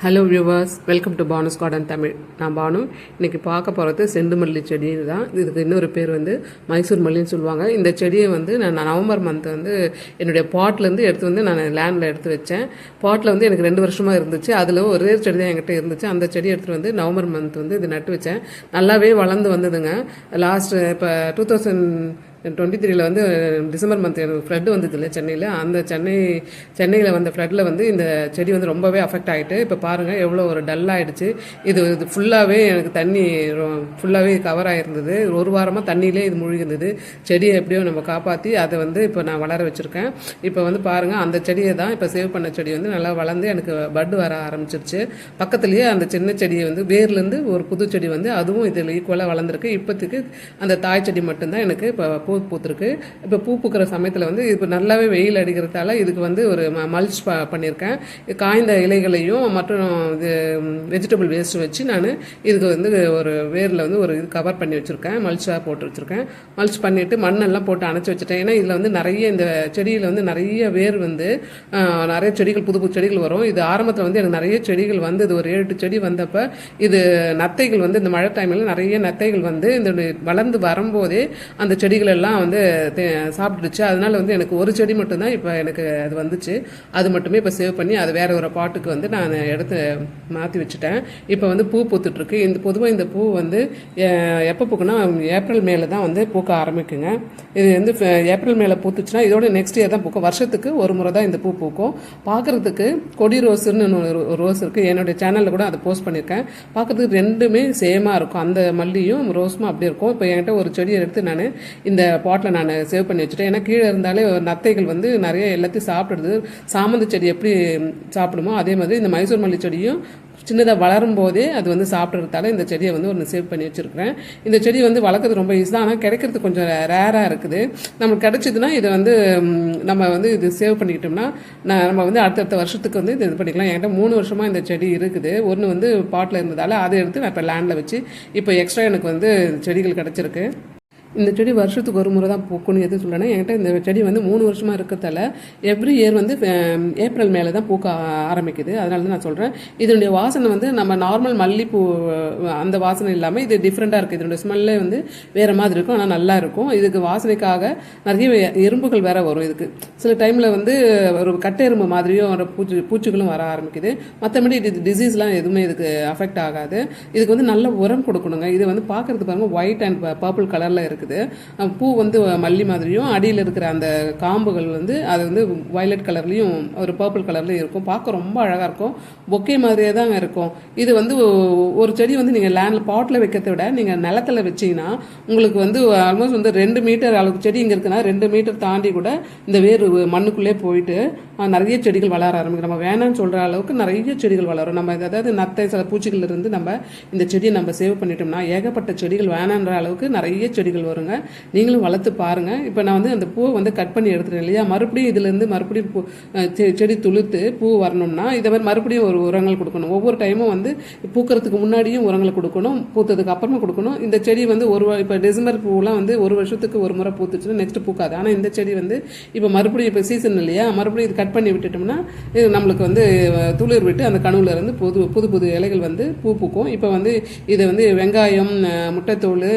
Hello viewers, welcome to Banu's garden Tamil. நான் பானு. இன்னைக்கு பார்க்க போகிறது செண்டு மல்லி செடி தான். இதுக்கு இன்னொரு பேர் வந்து மைசூர் மல்லின்னு சொல்லுவாங்க. இந்த செடியை வந்து நான் நவம்பர் மந்த் வந்து என்னுடைய பாட்லேருந்து எடுத்து வந்து நான் லேண்டில் எடுத்து வச்சேன். பாட்டில் வந்து எனக்கு 2 வருஷமாக இருந்துச்சு. அதில் ஒரே செடி தான் என்கிட்ட இருந்துச்சு. அந்த செடி எடுத்துகிட்டு வந்து நவம்பர் மந்த் வந்து இது நட்டு வச்சேன். நல்லாவே வளர்ந்து வந்ததுங்க. லாஸ்ட் இப்போ 2023 வந்து டிசம்பர் மந்த் எனக்கு ஃப்ளட் வந்தது இல்லை சென்னையில். அந்த சென்னையில் வந்த ஃப்ளட்டில் வந்து இந்த செடி வந்து ரொம்பவே அஃபெக்ட் ஆகிட்டு இப்போ பாருங்கள் எவ்வளோ ஒரு டல் ஆகிடுச்சு. இது ஃபுல்லாகவே எனக்கு தண்ணி ஃபுல்லாகவே கவர் ஆகிருந்தது. ஒரு வாரமாக தண்ணியிலே இது முழுகிருந்தது. செடியை எப்படியோ நம்ம காப்பாற்றி அதை வந்து இப்போ நான் வளர வச்சுருக்கேன். இப்போ வந்து பாருங்கள், அந்த செடியை தான் இப்போ சேவ் பண்ண செடி வந்து நல்லா வளர்ந்து எனக்கு பட் வர ஆரம்பிச்சிருச்சு. பக்கத்துலேயே அந்த சின்ன செடியை வந்து வேர்லேருந்து ஒரு புது செடி வந்து அதுவும் இதில் ஈக்குவலாக வளர்ந்துருக்கு. இப்போத்துக்கு அந்த தாய் செடி மட்டும்தான் எனக்கு இப்போ பூத்துருக்கு. இப்போ பூ பூக்கிற சமயத்தில் வந்து இப்போ நல்லாவே வெயில் அடிக்கிறதால இதுக்கு வந்து ஒரு மல்ச் பண்ணியிருக்கேன். காய்ந்த இலைகளையும் மற்றும் இது வெஜிடபிள் வேஸ்ட் வச்சு நான் இதுக்கு வந்து ஒரு வேரில் வந்து ஒரு இது கவர் பண்ணி வச்சுருக்கேன். மல்ச்சாக போட்டு வச்சுருக்கேன். மல்ச் பண்ணிவிட்டு மண்ணெல்லாம் போட்டு அணைச்சி வச்சுட்டேன். ஏன்னா இதில் வந்து நிறைய இந்த செடியில் வந்து நிறைய வேர் வந்து நிறைய செடிகள் புது புது செடிகள் வரும். இது ஆரம்பத்தில் வந்து எனக்கு நிறைய செடிகள் வந்து இது ஒரு 7 செடி வந்தப்போ இது நத்தைகள் வந்து இந்த மழை டைமில் நிறைய நத்தைகள் வந்து இந்த வளர்ந்து வரும்போதே அந்த செடிகள் எல்லாம் வந்து சாப்பிட்டுடுச்சு. அதனால வந்து எனக்கு ஒரு செடி மட்டும்தான் இப்போ எனக்கு அது வந்துச்சு. அது மட்டுமே இப்போ சேவ் பண்ணி அது வேற ஒரு பாட்டுக்கு வந்து நான் எடுத்து மாற்றி வச்சுட்டேன். இப்போ வந்து பூ பூத்துட்ருக்கு. இந்த பொதுவாக இந்த பூ வந்து எப்போ பூக்குன்னா ஏப்ரல் மேலே தான் வந்து பூக்க ஆரம்பிக்குங்க. இது வந்து ஏப்ரல் மேலே பூத்துச்சுன்னா இதோட நெக்ஸ்ட் இயர் தான் பூக்கும். வருஷத்துக்கு ஒரு முறை தான் இந்த பூ பூக்கும். பார்க்குறதுக்கு கொடி ரோஸுன்னு ஒரு ரோஸ் இருக்குது. என்னுடைய சேனலில் கூட அதை போஸ்ட் பண்ணியிருக்கேன். பார்க்குறதுக்கு ரெண்டுமே சேமாக இருக்கும். அந்த மல்லியும் ரோஸும் அப்படி இருக்கும். இப்போ என்கிட்ட ஒரு செடியை எடுத்து நான் இந்த பாட்டில் நான் சேவ் பண்ணி வச்சுட்டேன். ஏன்னா கீழே இருந்தாலே நத்தைகள் வந்து நிறைய எல்லாத்தையும் சாப்பிடுது. சாமந்தி செடி எப்படி சாப்பிடுமோ அதே மாதிரி இந்த மைசூர் மல்லி செடியும் சின்னதாக வளரும் போதே அது வந்து சாப்பிட்றதால இந்த செடியை வந்து ஒன்று சேவ் பண்ணி வச்சுருக்கிறேன். இந்த செடி வந்து வளர்க்குறது ரொம்ப ஈஸி தான். ஆனால் கிடைக்கிறது கொஞ்சம் ரேராக இருக்குது. நம்மளுக்கு கிடைச்சிதுன்னா இதை வந்து நம்ம வந்து இது சேவ் பண்ணிக்கிட்டோம்னா நம்ம வந்து அடுத்தடுத்த வருஷத்துக்கு வந்து இது பண்ணிக்கலாம். என்கிட்ட 3 வருஷமாக இந்த செடி இருக்குது. ஒன்று வந்து பாட்டில் இருந்ததால் அதை எடுத்து நான் இப்போ லேண்டில் வச்சு இப்போ எக்ஸ்ட்ரா எனக்கு வந்து செடிகள் கிடச்சிருக்கு. இந்த செடி வருஷத்துக்கு ஒரு முறை தான் பூக்கணும். எது சொல்லணும், என்கிட்ட இந்த செடி வந்து 3 வருஷமாக இருக்கிறதால எவ்ரி இயர் வந்து ஏப்ரல் மேலே தான் பூக்க ஆரம்பிக்குது. அதனால தான் நான் சொல்கிறேன். இதனுடைய வாசனை வந்து நம்ம நார்மல் மல்லிப்பூ அந்த வாசனை இல்லாமல் இது டிஃப்ரெண்ட்டாக இருக்குது. இதனுடைய ஸ்மெல்லே வந்து வேறு மாதிரி இருக்கும். ஆனால் நல்லா இருக்கும். இதுக்கு வாசனைக்காக நிறைய எறும்புகள் வேற வரும். இதுக்கு சில டைமில் வந்து ஒரு கட்டெரும்பு மாதிரியும் ஒரு பூச்சிகளும் வர ஆரம்பிக்குது. மற்றபடி இது டிசீஸ்லாம் எதுவுமே இதுக்கு அஃபெக்ட் ஆகாது. இதுக்கு வந்து நல்ல உரம் கொடுக்கணுங்க. இது வந்து பார்க்குறது பாருங்கள் ஒயிட் அண்ட் பர்பிள் கலரில் இருக்குது. பூ வந்து மல்லி மாதிரியும் அடியில் இருக்கிற அந்த காம்புகள் வந்து அது வந்து வயலட் கலர்லையும் ஒரு பர்பிள் கலர்லையும் இருக்கும். பார்க்க ரொம்ப அழகாக இருக்கும். பொக்கே மாதிரியே தாங்க இருக்கும். இது வந்து ஒரு செடி வந்து நீங்கள் லேண்டில் பாட்டில் வைக்கிறத விட நீங்கள் நிலத்தில் வச்சிங்கன்னா உங்களுக்கு வந்து ஆல்மோஸ்ட் வந்து 2 மீட்டர் அளவுக்கு செடி இங்கே இருக்குன்னா 2 மீட்டர் தாண்டி கூட இந்த வேறு மண்ணுக்குள்ளே போயிட்டு நிறைய செடிகள் வளர ஆரம்பிக்கும். நம்ம வேணான்னு சொல்கிற அளவுக்கு நிறைய செடிகள் வளரும். நம்ம அதாவது நத்தை சில பூச்சிகள் இருந்து நம்ம இந்த செடியை நம்ம சேவ் பண்ணிட்டோம்னா ஏகப்பட்ட செடிகள் வேணான்ற அளவுக்கு நிறைய செடிகள் வருங்க. நீங்களும் வளர்த்து பாருங்க. இப்போ நான் வந்து அந்த பூவை வந்து கட் பண்ணி எடுத்துட்டேன் இல்லையா, மறுபடியும் இதுலேருந்து மறுபடியும் செடி துளுத்து பூ வரணும்னா இதை மாதிரி மறுபடியும் ஒரு உரங்கள் கொடுக்கணும். ஒவ்வொரு டைமும் வந்து பூக்கிறதுக்கு முன்னாடியும் உரங்களை கொடுக்கணும், பூத்ததுக்கு அப்புறமா கொடுக்கணும். இந்த செடி வந்து இப்போ டிசம்பர் பூவெலாம் வந்து ஒரு வருஷத்துக்கு ஒரு முறை பூத்துச்சுன்னா நெக்ஸ்ட் பூக்காது. ஆனால் இந்த செடி வந்து இப்போ மறுபடியும் இப்போ சீசன் இல்லையா, மறுபடியும் இது கட் பண்ணி விட்டுட்டோம்னா இது நம்மளுக்கு வந்து துளிர் விட்டு அந்த கனவுல இருந்து புது புது இலைகள் வந்து பூக்கும். இப்போ வந்து இதை வந்து வெங்காயம், முட்டைத்தோல்,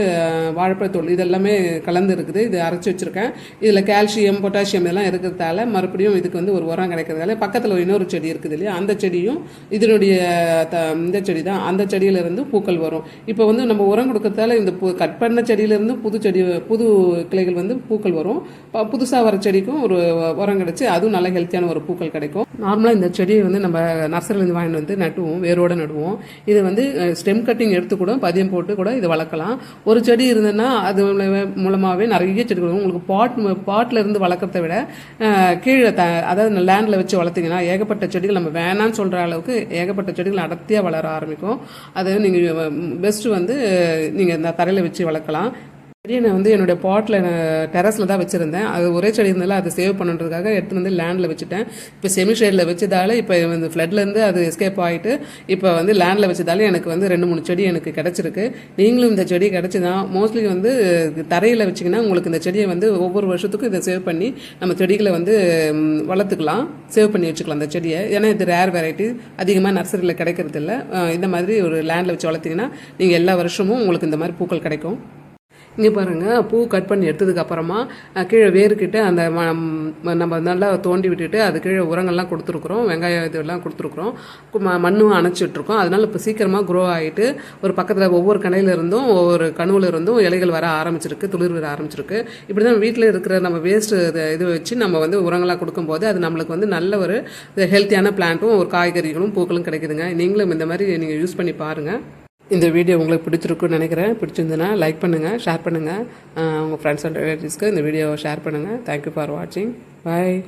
வாழைப்பழத்தோல் இதெல்லாமே கலந்து இருக்குது. இது அரைச்சி வச்சுருக்கேன். இதில் கால்சியம், பொட்டாசியம் இதெல்லாம் இருக்கிறதால மறுபடியும் இதுக்கு வந்து ஒரு உரம் கிடைக்கிறதால பக்கத்தில் இன்னொரு செடி இருக்குது இல்லையா, அந்த செடியும் இதனுடைய இந்த செடி தான். அந்த செடியிலிருந்து பூக்கள் வரும். இப்போ வந்து நம்ம உரம் கொடுக்கறதால இந்த கட் பண்ண செடியிலேருந்து புது கிளைகள் வந்து பூக்கள் வரும். புதுசாக வர செடிக்கும் ஒரு உரம் கிடைச்சி அதுவும் நல்ல ஹெல்த்தியான ஒரு பூக்கள் கிடைக்கும். நார்மலாக இந்த செடியை வந்து நம்ம நர்சரிலேருந்து வாங்கிட்டு வந்து நட்டுவோம், வேரோடு நடுவோம். இது வந்து ஸ்டெம் கட்டிங் எடுத்து கூட பதியம் போட்டு கூட இது வளர்க்கலாம். ஒரு செடி இருந்ததுன்னா அது மூலமாகவே நிறைய செடிகள் உங்களுக்கு பாட்டில் இருந்து வளர்க்குறத விட கீழே அதாவது லேண்டில் வச்சு வளர்த்திங்கன்னா ஏகப்பட்ட செடிகள் நம்ம வேணான்னு சொல்கிற அளவுக்கு ஏகப்பட்ட செடிகள் அடர்த்தியாக வளர ஆரம்பிக்கும். அதை நீங்கள் பெஸ்ட்டு வந்து நீங்கள் இந்த தரையில் வச்சு வளர்க்கலாம். செடியை நான் வந்து என்னுடைய பாட்டில் டெரஸில் தான் வச்சுருந்தேன். அது ஒரே செடி இருந்தாலும் அதை சேவ் பண்ணுறதுக்காக எடுத்து வந்து லேண்டில் வச்சுட்டேன். இப்போ செமி ஷேடில் வச்சதால இப்போ வந்து ஃப்ளட்லேருந்து அது எஸ்கேப் ஆகிட்டு இப்போ வந்து லேண்டில் வச்சதால எனக்கு வந்து 2-3 செடி எனக்கு கிடச்சிருக்கு. நீங்களும் இந்த செடி கிடச்சிதான் மோஸ்ட்லி வந்து தரையில் வச்சிங்கன்னா உங்களுக்கு இந்த செடியை வந்து ஒவ்வொரு வருஷத்துக்கும் இதை சேவ் பண்ணி நம்ம செடிகளை வந்து வளர்த்துக்கலாம், சேவ் பண்ணி வச்சுக்கலாம் அந்த செடியை. ஏன்னா இது ரேர் வெரைட்டி, அதிகமாக நர்சரியில் கிடைக்கிறது இல்லை. இந்த மாதிரி ஒரு லேண்டில் வச்சு வளர்த்திங்கன்னா நீங்கள் எல்லா வருஷமும் உங்களுக்கு இந்த மாதிரி பூக்கள் கிடைக்கும். இங்கே பாருங்கள், பூ கட் பண்ணி எடுத்ததுக்கு அப்புறமா கீழே வேர்கிட்ட அந்த நம்ம நல்லா தோண்டி விட்டுட்டு அது கீழே உரங்கள்லாம் கொடுத்துருக்குறோம், வெங்காயம் இதெல்லாம் கொடுத்துருக்குறோம், மண்ணும் அணைச்சிட்ருக்கோம். அதனால் இப்போ சீக்கிரமாக க்ரோ ஆகிட்டு ஒரு பக்கத்தில் ஒவ்வொரு கணையில இருந்தும் ஒவ்வொரு கணுவில் இருந்தும் இலைகள் வர ஆரம்பிச்சிருக்கு, துளிர் வர ஆரம்பிச்சிருக்கு. இப்படி தான் வீட்டில் இருக்கிற நம்ம வேஸ்ட்டு இது வச்சு நம்ம வந்து உரங்களாக கொடுக்கும்போது அது நம்மளுக்கு வந்து நல்ல ஒரு ஹெல்த்தியான பிளான்ட்டும் ஒரு காய்கறிகளும் பூக்களும் கிடைக்குதுங்க. நீங்களும் இந்த மாதிரி நீங்கள் யூஸ் பண்ணி பாருங்கள். இந்த வீடியோ உங்களுக்கு பிடிச்சிருக்குன்னு நினைக்கிறேன். பிடிச்சிருந்துன்னா லைக் பண்ணுங்கள், ஷேர் பண்ணுங்கள். உங்கள் ஃப்ரெண்ட்ஸ் அண்ட் ரிலேட்டிவ்ஸ்க்கு இந்த வீடியோவை ஷேர் பண்ணுங்கள். தேங்க்யூ ஃபார் வாட்சிங். பாய்.